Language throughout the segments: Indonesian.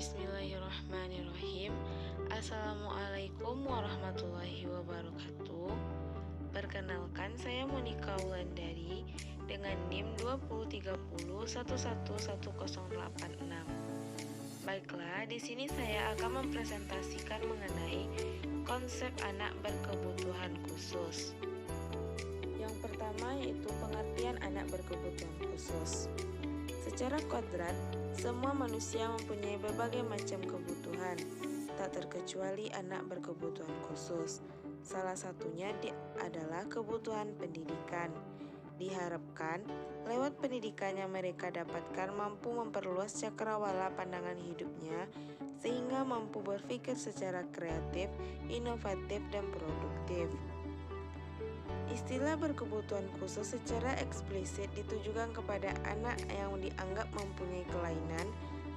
Bismillahirrahmanirrahim. Assalamualaikum warahmatullahi wabarakatuh. Perkenalkan, saya Monika Wulandari dengan NIM 20301111086. Baiklah, di sini saya akan mempresentasikan mengenai konsep anak berkebutuhan khusus. Yang pertama yaitu pengertian anak berkebutuhan khusus. Secara kodrat, semua manusia mempunyai berbagai macam kebutuhan, tak terkecuali anak berkebutuhan khusus. Salah satunya adalah kebutuhan pendidikan. Diharapkan, lewat pendidikan yang mereka dapatkan mampu memperluas cakrawala pandangan hidupnya, sehingga mampu berpikir secara kreatif, inovatif, dan produktif. Istilah berkebutuhan khusus secara eksplisit ditujukan kepada anak yang dianggap mempunyai kelainan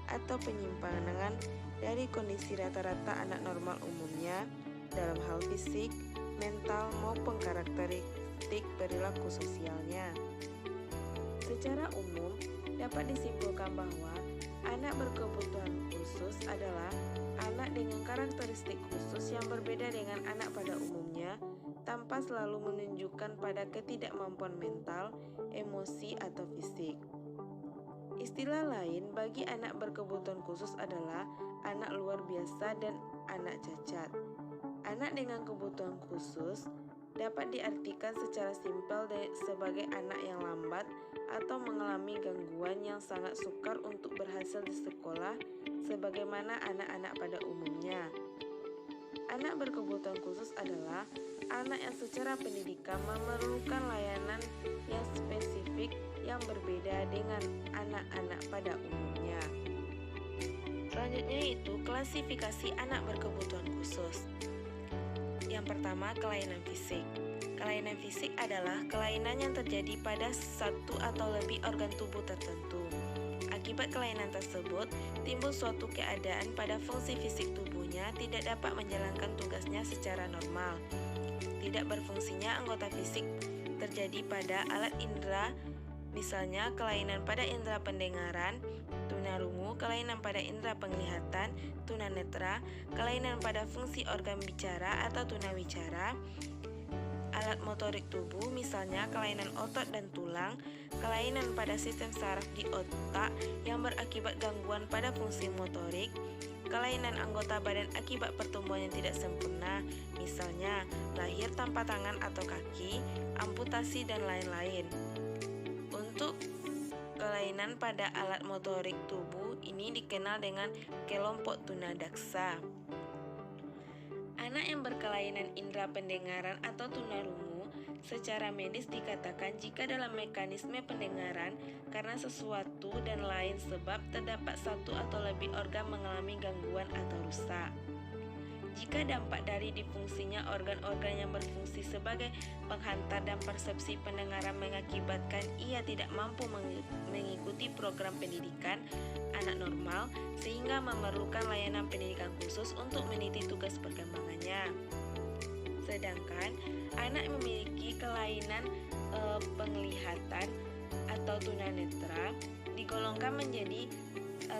atau penyimpangan dari kondisi rata-rata anak normal umumnya dalam hal fisik, mental, maupun karakteristik perilaku sosialnya. Secara umum, dapat disimpulkan bahwa anak berkebutuhan khusus adalah anak dengan karakteristik khusus yang berbeda dengan anak pada umumnya, tanpa selalu menunjukkan pada ketidakmampuan mental, emosi, atau fisik. Istilah lain bagi anak berkebutuhan khusus adalah anak luar biasa dan anak cacat. Anak dengan kebutuhan khusus dapat diartikan secara simpel sebagai anak yang lambat atau mengalami gangguan yang sangat sukar untuk berhasil di sekolah sebagaimana anak-anak pada umumnya. Anak berkebutuhan khusus adalah anak yang secara pendidikan memerlukan layanan yang spesifik yang berbeda dengan anak-anak pada umumnya. Selanjutnya yaitu klasifikasi anak berkebutuhan khusus. Yang pertama, kelainan fisik. Kelainan fisik adalah kelainan yang terjadi pada satu atau lebih organ tubuh tertentu. Akibat kelainan tersebut, timbul suatu keadaan pada fungsi fisik tubuhnya tidak dapat menjalankan tugasnya secara normal. Tidak berfungsinya anggota fisik terjadi pada alat indera, misalnya kelainan pada indera pendengaran, tunarungu, kelainan pada indera penglihatan, tunanetra, kelainan pada fungsi organ bicara atau tunawicara, alat motorik tubuh, misalnya kelainan otot dan tulang, kelainan pada sistem saraf di otak yang berakibat gangguan pada fungsi motorik, kelainan anggota badan akibat pertumbuhan yang tidak sempurna, misalnya lahir tanpa tangan atau kaki, amputasi, dan lain-lain. Untuk kelainan pada alat motorik tubuh ini dikenal dengan kelompok tunadaksa. Anak yang berkelainan indera pendengaran atau tunarungu secara medis dikatakan jika dalam mekanisme pendengaran karena sesuatu dan lain sebab terdapat satu atau lebih organ mengalami gangguan atau rusak. Jika dampak dari difungsinya organ-organ yang berfungsi sebagai penghantar dan persepsi pendengaran mengakibatkan ia tidak mampu mengikuti program pendidikan anak normal sehingga memerlukan layanan pendidikan khusus untuk meniti tugas perkembangannya. Sedangkan anak yang memiliki kelainan penglihatan atau tunanetra digolongkan menjadi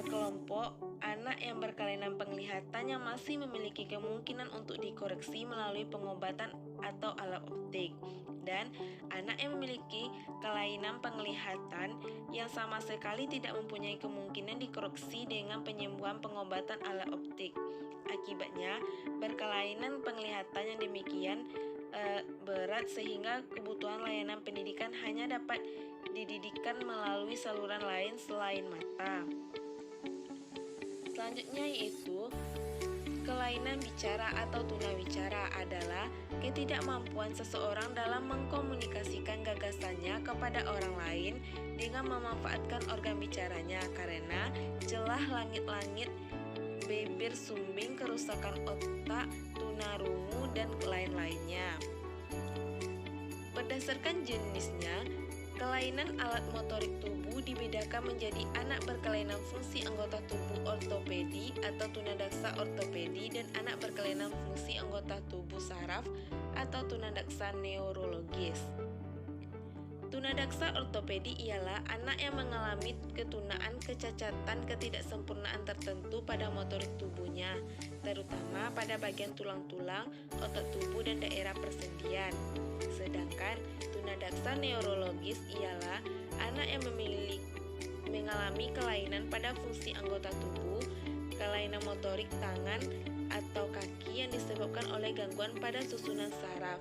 kelompok anak yang berkelainan penglihatan yang masih memiliki kemungkinan untuk dikoreksi melalui pengobatan atau alat optik, dan anak yang memiliki kelainan penglihatan yang sama sekali tidak mempunyai kemungkinan dikoreksi dengan penyembuhan pengobatan alat optik. Akibatnya, berkelainan penglihatan yang demikian berat sehingga kebutuhan layanan pendidikan hanya dapat dididikkan melalui saluran lain selain mata. Selanjutnya yaitu kelainan bicara atau tunawicara adalah ketidakmampuan seseorang dalam mengkomunikasikan gagasannya kepada orang lain dengan memanfaatkan organ bicaranya karena celah langit-langit, bibir sumbing, kerusakan otak, tunarungu, dan lain-lainnya. Berdasarkan jenisnya, kelainan alat motorik tubuh dibedakan menjadi anak berkelainan fungsi anggota tubuh ortopedi atau tunadaksa ortopedi dan anak berkelainan fungsi anggota tubuh saraf atau tunadaksa neurologis. Tunadaksa ortopedi ialah anak yang mengalami ketunaan, kecacatan, ketidaksempurnaan tertentu pada motorik tubuhnya, terutama pada bagian tulang-tulang, otot tubuh, dan daerah persendian. Sedangkan tunadaksa neurologis ialah anak yang mengalami kelainan pada fungsi anggota tubuh, kelainan motorik tangan atau kaki yang disebabkan oleh gangguan pada susunan saraf.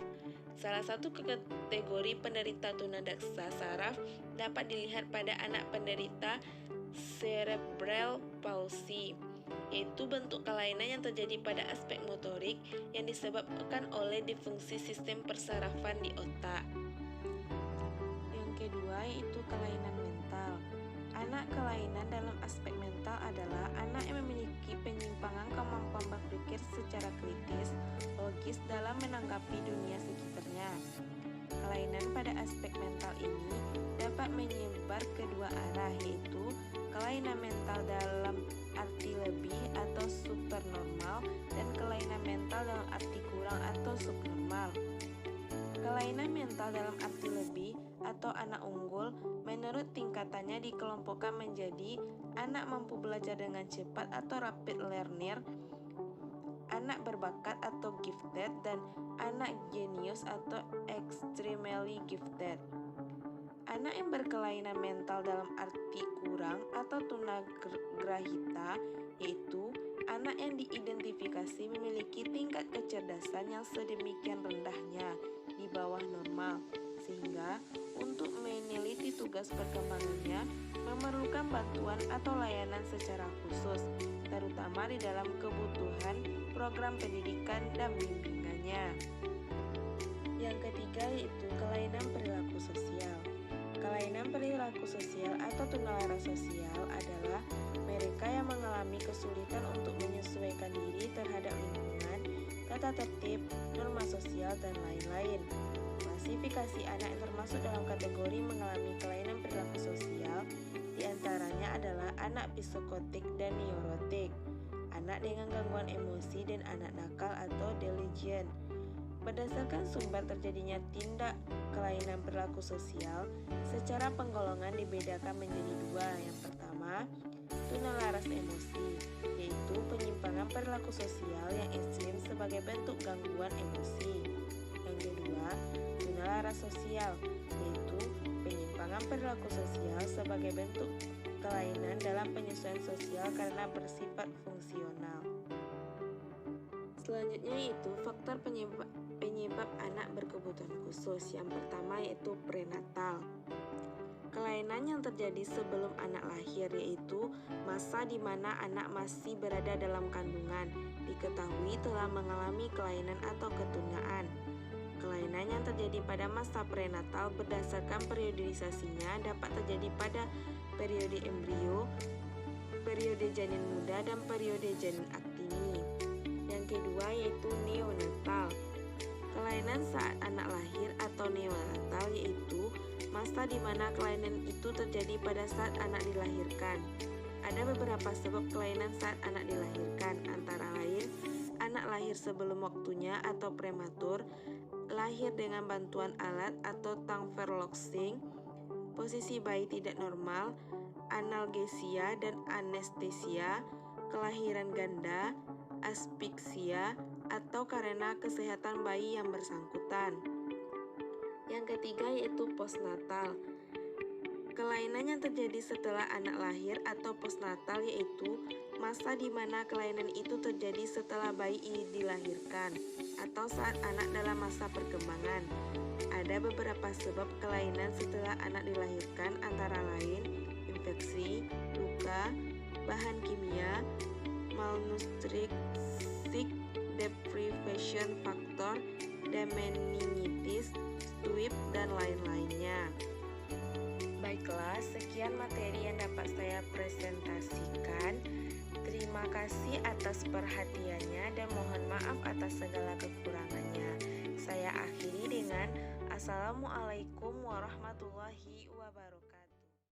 Salah satu kategori penderita tunadaksa saraf dapat dilihat pada anak penderita cerebral palsy, yaitu bentuk kelainan yang terjadi pada aspek motorik yang disebabkan oleh disfungsi sistem persarafan di otak. Yang kedua yaitu kelainan mental. Anak kelainan dalam aspek mental adalah anak yang memiliki penyimpangan kemampuan berpikir secara kritis, logis dalam menanggapi dunia sekitarnya. Kelainan pada aspek mental ini dapat menyebar kedua arah, yaitu kelainan mental dalam arti lebih atau supernormal dan kelainan mental dalam arti kurang atau subnormal. Kelainan mental dalam arti lebih atau anak unggul menurut tingkatannya dikelompokkan menjadi anak mampu belajar dengan cepat atau rapid learner, anak berbakat atau gifted, dan anak jenius atau extremely gifted. Anak yang berkelainan mental dalam arti kurang atau tunagrahita yaitu anak yang diidentifikasi memiliki tingkat kecerdasan yang sedemikian rendahnya di bawah normal, sehingga untuk meneliti tugas perkembangannya memerlukan bantuan atau layanan secara khusus, terutama di dalam kebutuhan program pendidikan dan bimbingannya. Yang ketiga yaitu kelainan perilaku sosial. Kelainan perilaku sosial atau tunalaras sosial adalah mereka yang mengalami kesulitan untuk menyesuaikan diri terhadap lingkungan, tata tertib, norma sosial, dan lain-lain. Klasifikasi anak yang termasuk dalam kategori mengalami kelainan perilaku sosial diantaranya adalah anak psikotik dan neurotik, anak dengan gangguan emosi, dan anak nakal atau delusion. Berdasarkan sumber terjadinya tindak kelainan perilaku sosial, secara penggolongan dibedakan menjadi dua. Yang pertama, tunalaras emosi, yaitu penyimpangan perilaku sosial yang ekstrim sebagai bentuk gangguan emosi. Yang kedua, tunalaras sosial, yaitu penyimpangan perilaku sosial sebagai bentuk kelainan dalam penyesuaian sosial karena bersifat fungsional. Selanjutnya yaitu faktor penyebab anak berkebutuhan khusus. Yang pertama yaitu prenatal. Kelainan yang terjadi sebelum anak lahir, yaitu masa di mana anak masih berada dalam kandungan, diketahui telah mengalami kelainan atau ketunaan. Kelainan yang terjadi pada masa prenatal berdasarkan periodisasinya dapat terjadi pada periode embrio, periode janin muda, dan periode janin aktini. Yang kedua yaitu neonatal. Kelainan saat anak lahir atau neonatal yaitu masa di mana kelainan itu terjadi pada saat anak dilahirkan. Ada beberapa sebab kelainan saat anak dilahirkan, antara lain anak lahir sebelum waktunya atau prematur, lahir dengan bantuan alat atau tongue verloxing, posisi bayi tidak normal, analgesia dan anestesia, kelahiran ganda, aspiksia, atau karena kesehatan bayi yang bersangkutan. Yang ketiga yaitu postnatal. Kelainan yang terjadi setelah anak lahir atau postnatal yaitu masa di mana kelainan itu terjadi setelah bayi dilahirkan atau saat anak dalam masa perkembangan. Ada beberapa sebab kelainan setelah anak dilahirkan, antara lain infeksi, luka, bahan kimia, malnutrisi, deprivation factor, dan meningitis, SWIP, dan lain-lainnya. Baiklah, sekian materi yang dapat saya presentasikan. Terima kasih atas perhatiannya dan mohon maaf atas segala kekurangannya. Saya akhiri dengan Assalamualaikum warahmatullahi wabarakatuh.